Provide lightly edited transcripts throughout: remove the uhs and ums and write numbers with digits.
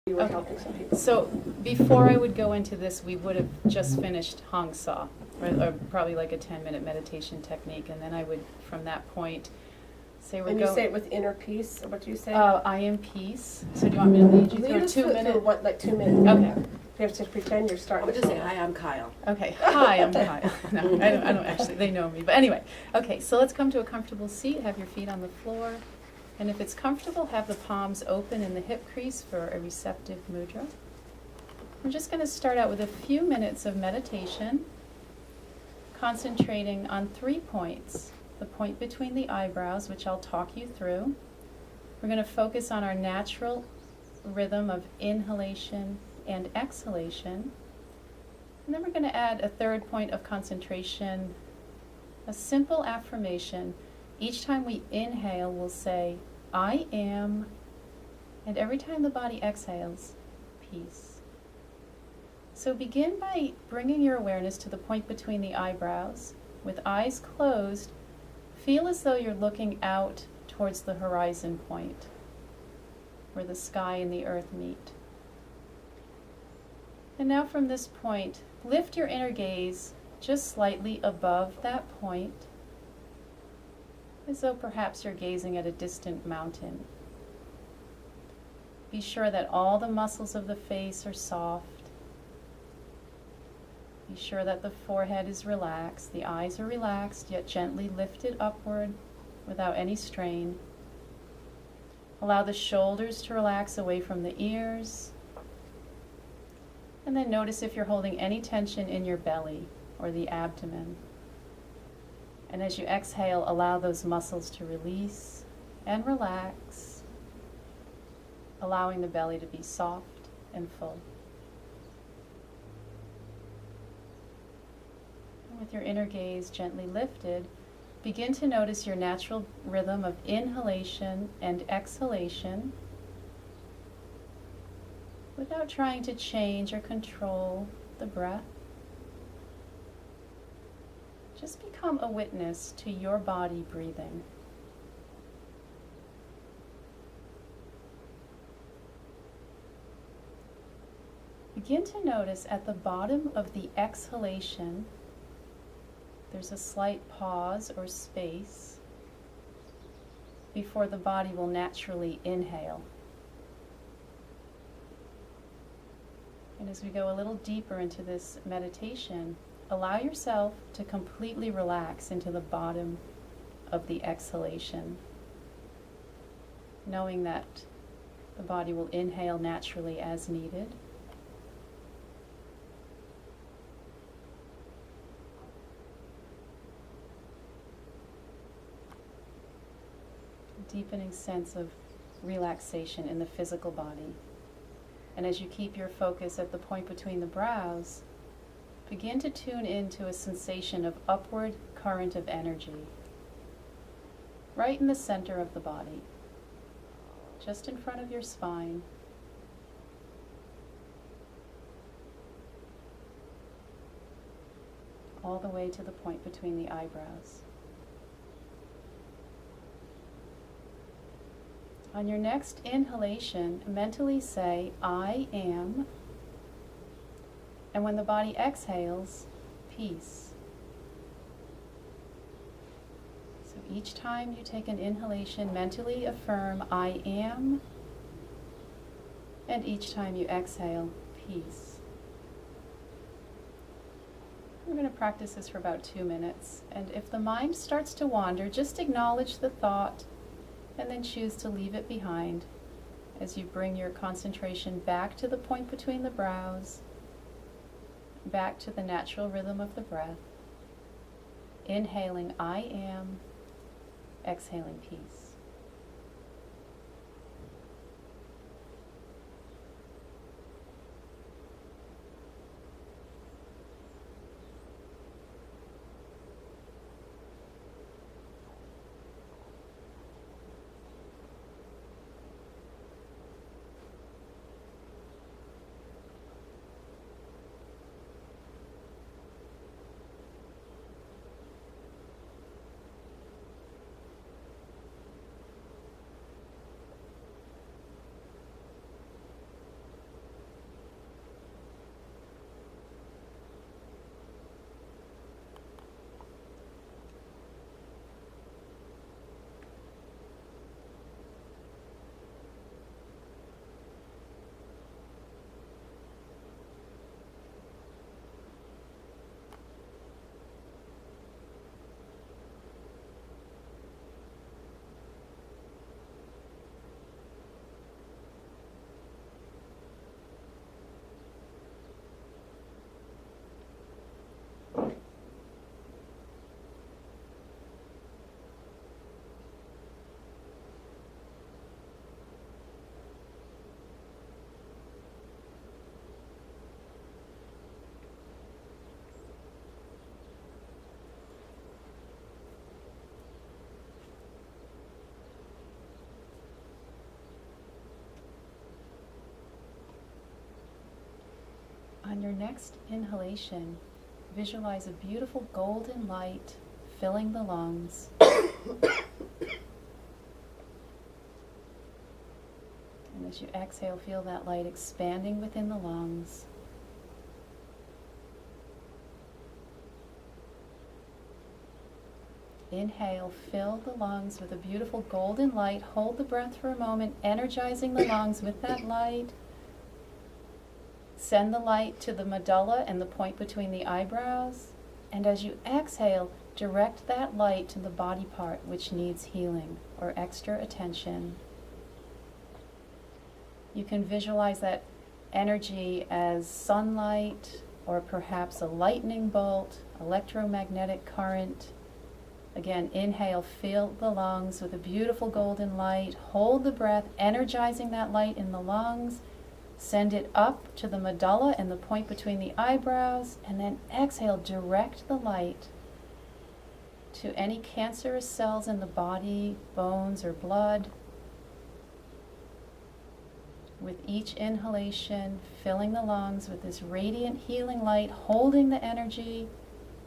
You were helping some people. So before I would go into this, we would have just finished Hong Sa, or probably like a 10-minute meditation technique, and then I would, from that point, say we're And going. you say it with inner peace, or what do you say? I am peace. So do you want me to lead you Lead through a us through 2-minute? what, like 2 minutes? Okay. You have to pretend you're I starting. would just say, hi, I'm Kyle. Okay. Hi, I'm Kyle. No, I don't actually. They know me. But anyway, okay. So let's come to a comfortable seat. Have your feet on the floor. And if it's comfortable, have the palms open in the hip crease for a receptive mudra. We're just going to start out with a few minutes of meditation, concentrating on 3 points. The point between the eyebrows, which I'll talk you through. We're going to focus on our natural rhythm of inhalation and exhalation. And then we're going to add a third point of concentration, a simple affirmation. Each time we inhale, we'll say, I am, and every time the body exhales, peace. So begin by bringing your awareness to the point between the eyebrows. With eyes closed, feel as though you're looking out towards the horizon point, where the sky and the earth meet. And now from this point, lift your inner gaze just slightly above that point, as though perhaps you're gazing at a distant mountain. Be sure that all the muscles of the face are soft. Be sure that the forehead is relaxed, the eyes are relaxed, yet gently lifted upward without any strain. Allow the shoulders to relax away from the ears. And then notice if you're holding any tension in your belly or the abdomen. And as you exhale, allow those muscles to release and relax, allowing the belly to be soft and full. And with your inner gaze gently lifted, begin to notice your natural rhythm of inhalation and exhalation without trying to change or control the breath. Just become a witness to your body breathing. Begin to notice at the bottom of the exhalation, there's a slight pause or space before the body will naturally inhale. And as we go a little deeper into this meditation, allow yourself to completely relax into the bottom of the exhalation, knowing that the body will inhale naturally as needed. A deepening sense of relaxation in the physical body. And as you keep your focus at the point between the brows, begin to tune into a sensation of upward current of energy, right in the center of the body, just in front of your spine. All the way to the point between the eyebrows. On your next inhalation, mentally say, I am. And when the body exhales, peace. So each time you take an inhalation, mentally affirm, I am. And each time you exhale, peace. We're going to practice this for about 2 minutes. And if the mind starts to wander, just acknowledge the thought and then choose to leave it behind as you bring your concentration back to the point between the brows, back to the natural rhythm of the breath, inhaling I am, exhaling peace. On your next inhalation, visualize a beautiful golden light filling the lungs. And as you exhale, feel that light expanding within the lungs. Inhale, fill the lungs with a beautiful golden light. Hold the breath for a moment, energizing the lungs with that light. Send the light to the medulla and the point between the eyebrows. And as you exhale, direct that light to the body part which needs healing or extra attention. You can visualize that energy as sunlight or perhaps a lightning bolt, electromagnetic current. Again, inhale, fill the lungs with a beautiful golden light. Hold the breath, energizing that light in the lungs. Send it up to the medulla and the point between the eyebrows. And then exhale, direct the light to any cancerous cells in the body, bones or blood. With each inhalation, filling the lungs with this radiant healing light, holding the energy,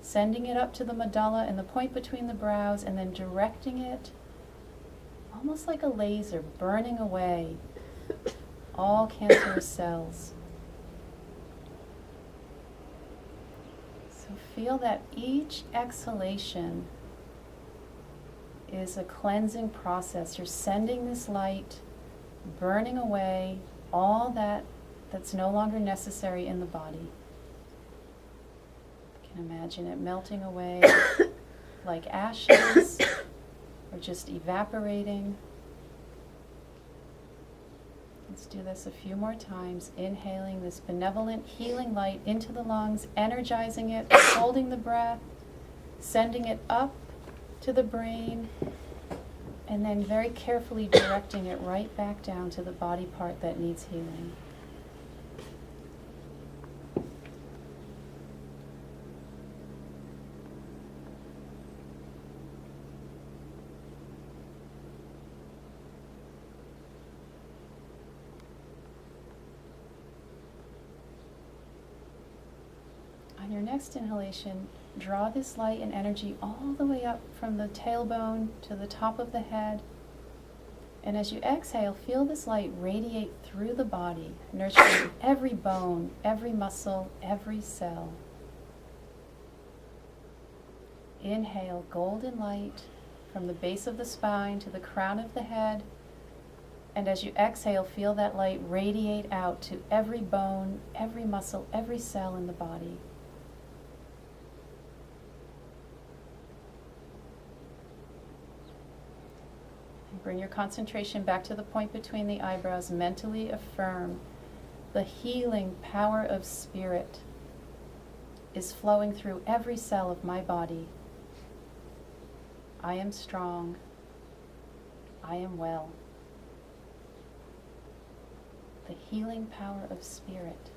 sending it up to the medulla and the point between the brows, and then directing it almost like a laser, burning away all cancerous cells. So feel that each exhalation is a cleansing process. You're sending this light, burning away all that's no longer necessary in the body. You can imagine it melting away like ashes or just evaporating. Let's do this a few more times, inhaling this benevolent healing light into the lungs, energizing it, holding the breath, sending it up to the brain, and then very carefully directing it right back down to the body part that needs healing. On your next inhalation, draw this light and energy all the way up from the tailbone to the top of the head. And as you exhale, feel this light radiate through the body, nurturing every bone, every muscle, every cell. Inhale, golden light from the base of the spine to the crown of the head. And as you exhale, feel that light radiate out to every bone, every muscle, every cell in the body. Bring your concentration back to the point between the eyebrows. Mentally affirm the healing power of spirit is flowing through every cell of my body. I am strong. I am well. The healing power of spirit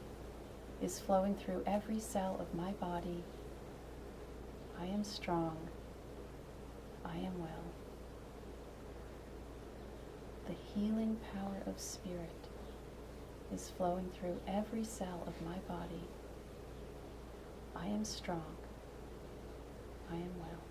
is flowing through every cell of my body. I am strong. I am well. The healing power of spirit is flowing through every cell of my body. I am strong. I am well.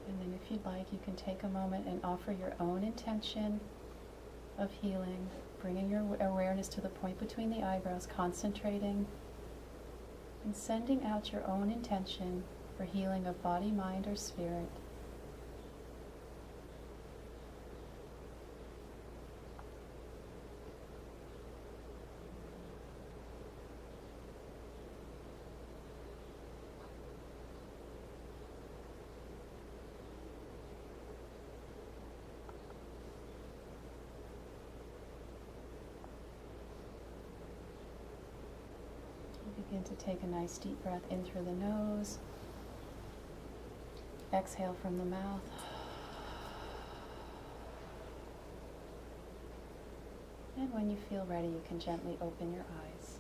And then if you'd like, you can take a moment and offer your own intention of healing, bringing your awareness to the point between the eyebrows, concentrating and sending out your own intention for healing of body, mind, or spirit. Begin to take a nice deep breath in through the nose. Exhale from the mouth. you feel ready, you can gently open your eyes.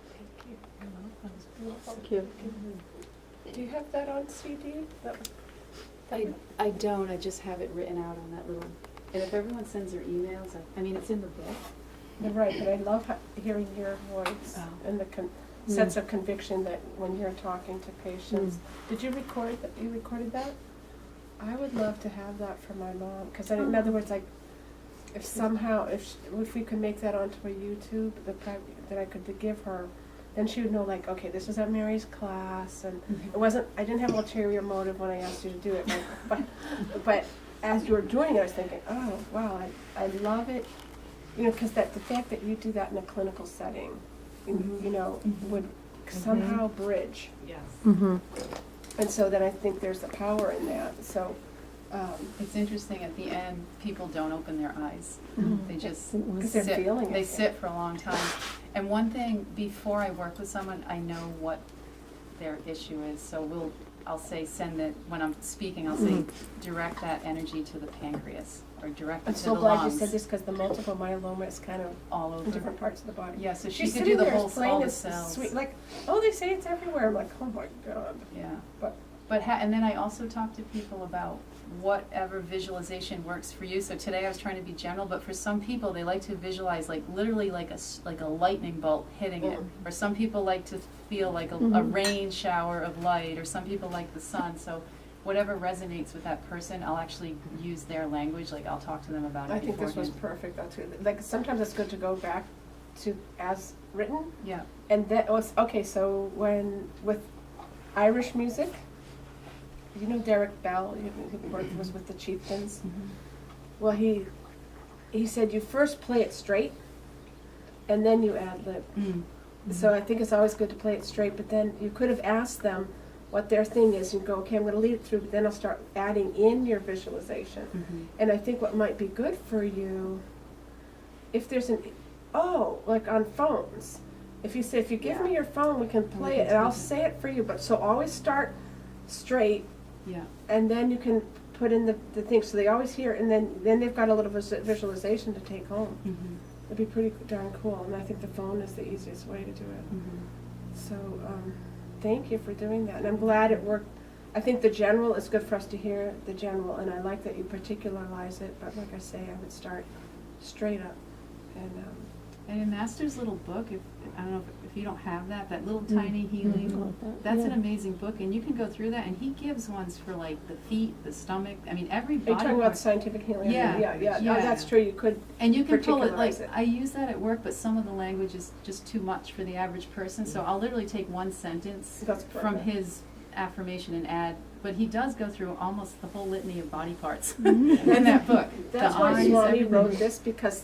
Thank you. Thank you. Do you have that on CD? That was- I don't, I just have it written out on that little, and if everyone sends their emails, I mean, it's in the book. You're right, but I love hearing your voice Oh. and the sense of conviction that when you're talking to patients. Did you record that? You recorded that? I would love to have that for my mom, because in other words, like, if somehow, if we could make that onto a YouTube, that I could give her, then she would know, like, okay, this was at Mary's class, and it wasn't, I didn't have an ulterior motive when I asked you to do it, but as you were doing it, I was thinking, oh, wow, I love it, you know, because the fact that you do that in a clinical setting, you know, would somehow bridge. Yes. Mm-hmm. And so then I think there's a power in that, so, It's interesting, at the end, people don't open their eyes. They just because they're feeling it. They sit for a long time. And one thing, before I work with someone, I know what their issue is. So I'll say when I'm speaking, I'll say direct that energy to the pancreas or direct it I'm to so the glad you lungs. said this, because the multiple myeloma is kind of All in over. different parts of the body. Yeah, so she She's could do sitting the there whole, as plain all the as cells. sweet, like, oh, they say it's everywhere. I'm like, oh my God. Yeah. But- And then I also talk to people about whatever visualization works for you. So today I was trying to be general, but for some people, they like to visualize like literally like a lightning bolt hitting it. Or some people like to feel like a rain shower of light, or some people like the sun. So whatever resonates with that person, I'll actually use their language, like I'll talk to them about it I think this was beforehand. perfect, though, too. Like, sometimes it's good to go back to as written, Yeah. and that was, okay, so with Irish music, you know Derek Bell, who was with the Chieftains? Well, he said you first play it straight, and then you ad lib. So I think it's always good to play it straight, but then you could have asked them what their thing is, and go, okay, I'm gonna lead it through, but then I'll start adding in your visualization. And I think what might be good for you, if there's like on phones, if you say, if you give me your phone, we can play it, and I'll say it for you, but so always start straight, Yeah. and then you can put in the thing, so they always hear, and then they've got a little visualization to take home. It'd be pretty darn cool, and I think the phone is the easiest way to do it. So, thank you for doing that, and I'm glad it worked. I think the general is good for us to hear the general, and I like that you particularize it, but like I say, I would start straight up, And in Master's little book, I don't know if you don't have that little tiny healing, that's an amazing book, and you can go through that, and he gives ones for like the feet, the stomach, I mean, every Are you body talking about part. scientific healing? Yeah, Yeah. yeah. Oh, that's true, you could, And you can pull it, like, particularize it. I use that at work, but some of the language is just too much for the average person, so I'll literally take one sentence that's from perfect. his affirmation and add, but he does go through almost the whole litany of body parts in that book. That's The why eyes, Swami everything. wrote this, because